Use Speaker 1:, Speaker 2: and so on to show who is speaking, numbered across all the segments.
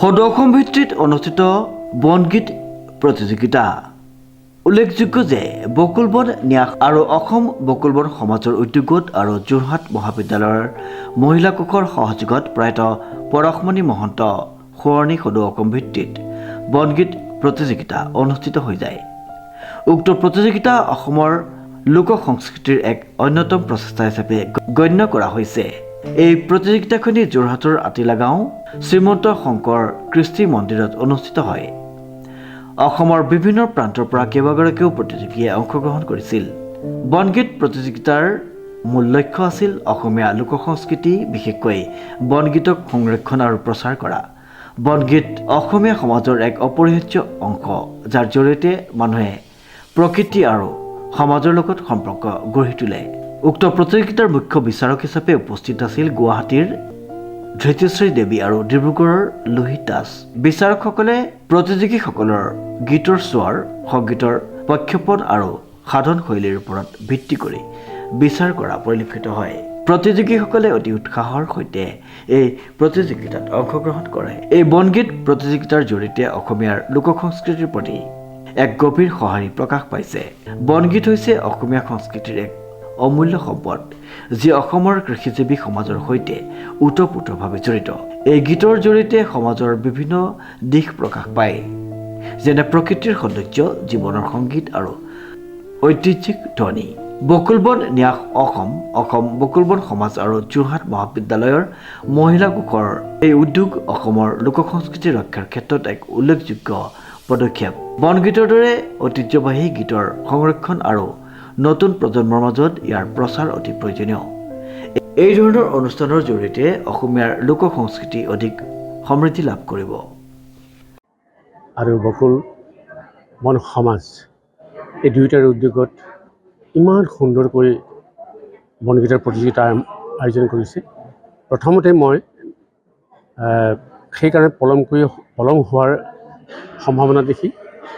Speaker 1: সদৌ অসম ভিত্তিত অনুষ্ঠিত বনগীত প্ৰতিযোগিতা। উল্লেখযোগ্য যে বকুল বন ন্যাস আৰু অসম বকুল বন সমাজৰ উদ্যোগত আৰু যোৰহাট মহাবিদ্যালয়ৰ মহিলা কোষৰ সহযোগত প্ৰয়াত পৰশমণি মহন্ত সোঁৱৰণী সদৌ অসম ভিত্তিত বনগীত প্ৰতিযোগিতা অনুষ্ঠিত হৈ যায়। উক্ত প্ৰতিযোগিতা অসমৰ লোক সংস্কৃতিৰ এক অন্যতম প্ৰচেষ্টা হিচাপে গণ্য কৰা হৈছে। এই প্ৰতিযোগিতাখনি যোৰহাটৰ আতিলা গাঁও শ্ৰীমন্ত শংকৰ কৃষ্টি মন্দিৰত অনুষ্ঠিত হয়। অসমৰ বিভিন্ন প্ৰান্তৰ পৰা কেইবাগৰাকীও প্ৰতিযোগীয়ে অংশগ্ৰহণ কৰিছিল। বনগীত প্ৰতিযোগিতাৰ মূল লক্ষ্য আছিল অসমীয়া লোক সংস্কৃতি, বিশেষকৈ বনগীতক সংৰক্ষণ আৰু প্ৰচাৰ কৰা। বনগীত অসমীয়া সমাজৰ এক অপৰিহাৰ্য অংশ, যাৰ জৰিয়তে মানুহে প্ৰকৃতি আৰু সমাজৰ লগত সম্পৰ্ক গঢ়ি তোলে। উক্ত প্ৰতিযোগিতাৰ মুখ্য বিচাৰক হিচাপে উপস্থিত আছিল গুৱাহাটীৰ ধৃতিশ্ৰী দেৱী আৰু ডিব্ৰুগড়ৰ লোহিত দাস। বিচাৰকসকলে প্ৰতিযোগীসকলৰ গীতৰ স্বৰ, সংগীতৰ প্ৰক্ষেপণ আৰু সাধন শৈলীৰ ওপৰত ভিত্তি কৰি বিচাৰ কৰা পৰিলক্ষিত হয়। প্ৰতিযোগীসকলে অতি উৎসাহৰ সৈতে এই প্ৰতিযোগিতাত অংশগ্ৰহণ কৰে। এই বনগীত প্ৰতিযোগিতাৰ জৰিয়তে অসমীয়াৰ লোক সংস্কৃতিৰ প্ৰতি এক গভীৰ সঁহাৰি প্ৰকাশ পাইছে। বনগীত হৈছে অসমীয়া সংস্কৃতিৰ এক অমূল্য সম্পদ, যি অসমৰ কৃষিজীৱী সমাজৰ সৈতে ওতঃপ্ৰোতভাৱে জড়িত। এই গীতৰ জৰিয়তে সমাজৰ বিভিন্ন দিশ প্ৰকাশ পায়, যেনে প্ৰকৃতিৰ সৌন্দৰ্য, জীৱনৰ সংগীত আৰু ঐতিহ্যিক ধ্বনি। বকুল বন ন্যাস অসম বকুল বন সমাজ আৰু যোৰহাট মহাবিদ্যালয়ৰ মহিলা কোষৰ এই উদ্যোগ অসমৰ লোক সংস্কৃতি ৰক্ষাৰ ক্ষেত্ৰত এক উল্লেখযোগ্য পদক্ষেপ। বনগীতৰ দৰে ঐতিহ্যবাহী গীতৰ সংৰক্ষণ আৰু নতুন প্ৰজন্মৰ মাজত ইয়াৰ প্ৰচাৰ অতি প্ৰয়োজনীয়। এই ধৰণৰ অনুষ্ঠানৰ জৰিয়তে অসমীয়াৰ লোক সংস্কৃতি অধিক সমৃদ্ধি লাভ কৰিব।
Speaker 2: আৰু বকুল বন সমাজ এই দুয়োটাৰ উদ্যোগত ইমান সুন্দৰকৈ বনগীতৰ প্ৰতিযোগিতা আয়োজন কৰিছে। প্ৰথমতে মই সেইকাৰণে পলম হোৱাৰ সম্ভাৱনা দেখি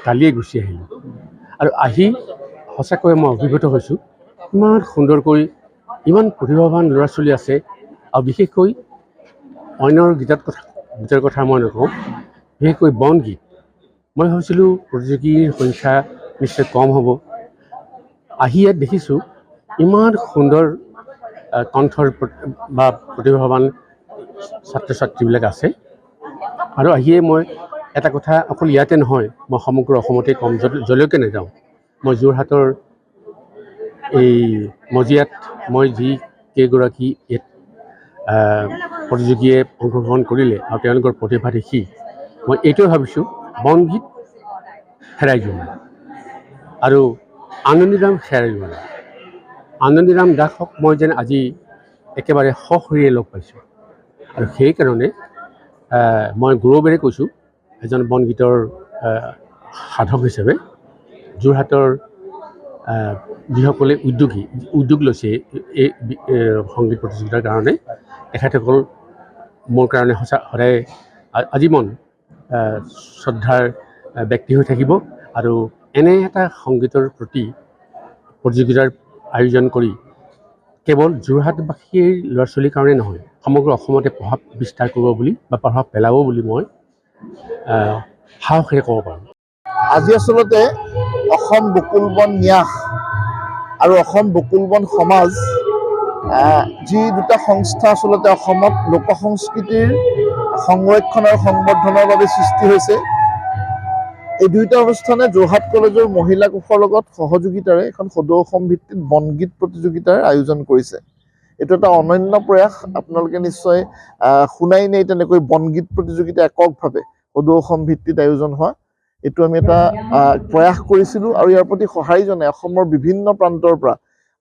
Speaker 2: কালিয়ে গুচি আহিলোঁ, আৰু আহি সঁচাকৈ মই অভিভূত হৈছোঁ। ইমান সুন্দৰকৈ ইমান প্ৰতিভাৱান ল'ৰা ছোৱালী আছে, আৰু বিশেষকৈ অন্যৰ গীতৰ কথা মই নকওঁ, বিশেষকৈ বনগীত। মই ভাবিছিলোঁ প্ৰতিযোগীৰ সংখ্যা নিশ্চয় কম হ'ব। আহি ইয়াত দেখিছোঁ ইমান সুন্দৰ কণ্ঠৰ বা প্ৰতিভাৱান ছাত্ৰ ছাত্ৰীবিলাক আছে। আৰু আহিয়ে মই এটা কথা অকল ইয়াতে নহয়, মই সমগ্ৰ অসমতে ক'ম, যলৈকে নাযাওঁ। মই যোৰহাটৰ এই মজিয়াত মই যি কেইগৰাকী ইয়াত প্ৰতিযোগীয়ে অংশগ্ৰহণ কৰিলে আৰু তেওঁলোকৰ প্ৰতিভা দেখি মই এইটোৱে ভাবিছোঁ, বনগীত হেৰাই যোৱা নাই আৰু আনন্দীৰাম হেৰাই যোৱা নাই। আনন্দীৰাম দাসক মই যেন আজি একেবাৰে সশৰীৰে লগ পাইছোঁ, আৰু সেইকাৰণে মই গৌৰৱেৰে কৈছোঁ, এজন বনগীতৰ সাধক হিচাপে যোৰহাটৰ যিসকলে উদ্যোগ লৈছে এই সংগীত প্ৰতিযোগিতাৰ কাৰণে, তেখেতসকল মোৰ কাৰণে সদায় আজীৱন শ্ৰদ্ধাৰ ব্যক্তি হৈ থাকিব। আৰু এনে এটা সংগীতৰ প্ৰতি প্ৰতিযোগিতাৰ আয়োজন কৰি কেৱল যোৰহাটবাসীৰ ল'ৰা ছোৱালীৰ কাৰণে নহয়, সমগ্ৰ অসমতে প্ৰভাৱ বিস্তাৰ কৰিব বুলি বা প্ৰভাৱ পেলাব বুলি মই সাহসেৰে ক'ব পাৰোঁ।
Speaker 3: আজি আচলতে অসম বকুল বন ন্যাস আৰু অসম বকুল বন সমাজ, যি দুটা সংস্থা আচলতে অসমত লোক সংস্কৃতিৰ সংৰক্ষণ আৰু সংবৰ্ধনৰ বাবে সৃষ্টি হৈছে, এই দুয়োটা অনুষ্ঠানে যোৰহাট কলেজৰ মহিলা কোষৰ লগত সহযোগিতাৰে এখন সদৌ অসম ভিত্তিত বনগীত প্ৰতিযোগিতাৰ আয়োজন কৰিছে। এইটো এটা অনন্য প্ৰয়াস। আপোনালোকে নিশ্চয় শুনাই নাই তেনেকৈ বনগীত প্ৰতিযোগিতা এককভাৱে সদৌ অসম ভিত্তিত আয়োজন হোৱা। এইটো আমি এটা প্ৰয়াস কৰিছিলোঁ, আৰু ইয়াৰ প্ৰতি সঁহাৰি জনাই অসমৰ বিভিন্ন প্ৰান্তৰ পৰা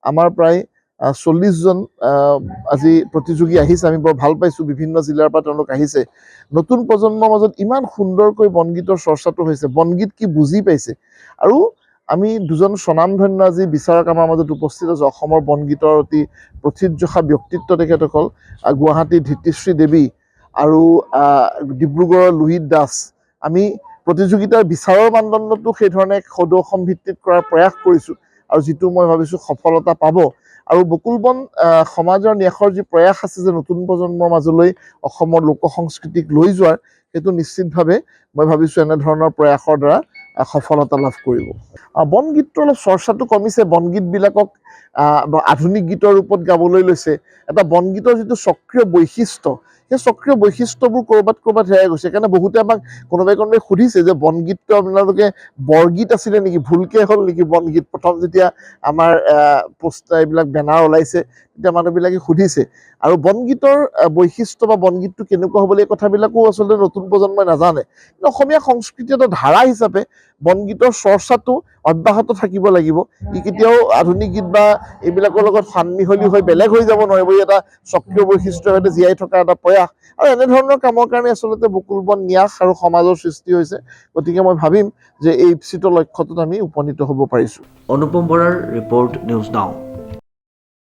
Speaker 3: আমাৰ প্ৰায় 40জন আজি প্ৰতিযোগী আহিছে। আমি বৰ ভাল পাইছোঁ, বিভিন্ন জিলাৰ পৰা তেওঁলোক আহিছে। নতুন প্ৰজন্মৰ মাজত ইমান সুন্দৰকৈ বনগীতৰ চৰ্চাটো হৈছে, বনগীত কি বুজি পাইছে। আৰু আমি দুজন স্বনামধন্য আজি বিচাৰক আমাৰ মাজত উপস্থিত আছে। অসমৰ বনগীতৰ অতি প্ৰথিতযশা ব্যক্তিত্ব তেখেতসকল, গুৱাহাটীৰ ধৃতিশ্ৰী দেৱী আৰু ডিব্ৰুগড়ৰ লোহিত দাস। আমি প্ৰতিযোগিতাৰ বিচাৰৰ মানদণ্ডটো সেইধৰণে সদৌ অসম ভিত্তিত কৰাৰ প্ৰয়াস কৰিছোঁ, আৰু যিটো মই ভাবিছোঁ সফলতা পাব। আৰু বকুল বন সমাজৰ ন্যাসৰ যি প্ৰয়াস আছে যে নতুন প্ৰজন্মৰ মাজলৈ অসমৰ লোক সংস্কৃতিক লৈ যোৱাৰ, সেইটো নিশ্চিতভাৱে মই ভাবিছোঁ এনেধৰণৰ প্ৰয়াসৰ দ্বাৰা সফলতা লাভ কৰিব। বনগীতটো অলপ চৰ্চাটো কমিছে, বনগীতবিলাকক আধুনিক গীতৰ ৰূপত গাবলৈ লৈছে। এটা বনগীতৰ যিটো স্বকীয় বৈশিষ্ট্য, সেই স্বকীয় বৈশিষ্ট্যবোৰ ক'ৰবাত হেৰাই গৈছে। সেইকাৰণে বহুতে আমাক কোনোবাই সুধিছে যে বনগীতটো আপোনালোকে বৰগীত আছিলে নেকি, ভুলকৈ হ'ল নেকি বনগীত? প্ৰথম যেতিয়া আমাৰ পোষ্টাৰ এইবিলাক বেনাৰ ওলাইছে তেতিয়া মানুহবিলাকে সুধিছে। আৰু বনগীতৰ বৈশিষ্ট্য বা বনগীতটো কেনেকুৱা হ'ব এই কথাবিলাকো আচলতে নতুন প্ৰজন্মই নাজানে। কিন্তু অসমীয়া সংস্কৃতি এটা ধাৰা হিচাপে বনগীতৰ চৰ্চাটো অব্যাহত থাকিব লাগিব। ই কেতিয়াও আধুনিক গীত বা এইবিলাকৰ লগত সানমিহলি হৈ বেলেগ হৈ যাব নোৱাৰিব। ই এটা স্বকীয় বৈশিষ্ট্যৰ সৈতে জীয়াই থকা এটা প্ৰয়াস। আৰু এনেধৰণৰ কামৰ কাৰণে আচলতে বকুল বন ন্যাস আৰু সমাজৰ সৃষ্টি হৈছে। গতিকে মই ভাবিম যে এই ইপ্সিত লক্ষ্যটোত আমি উপনীত হ'ব পাৰিছোঁ।
Speaker 1: অনুপম বৰাৰ ৰিপৰ্ট, নিউজ নাও।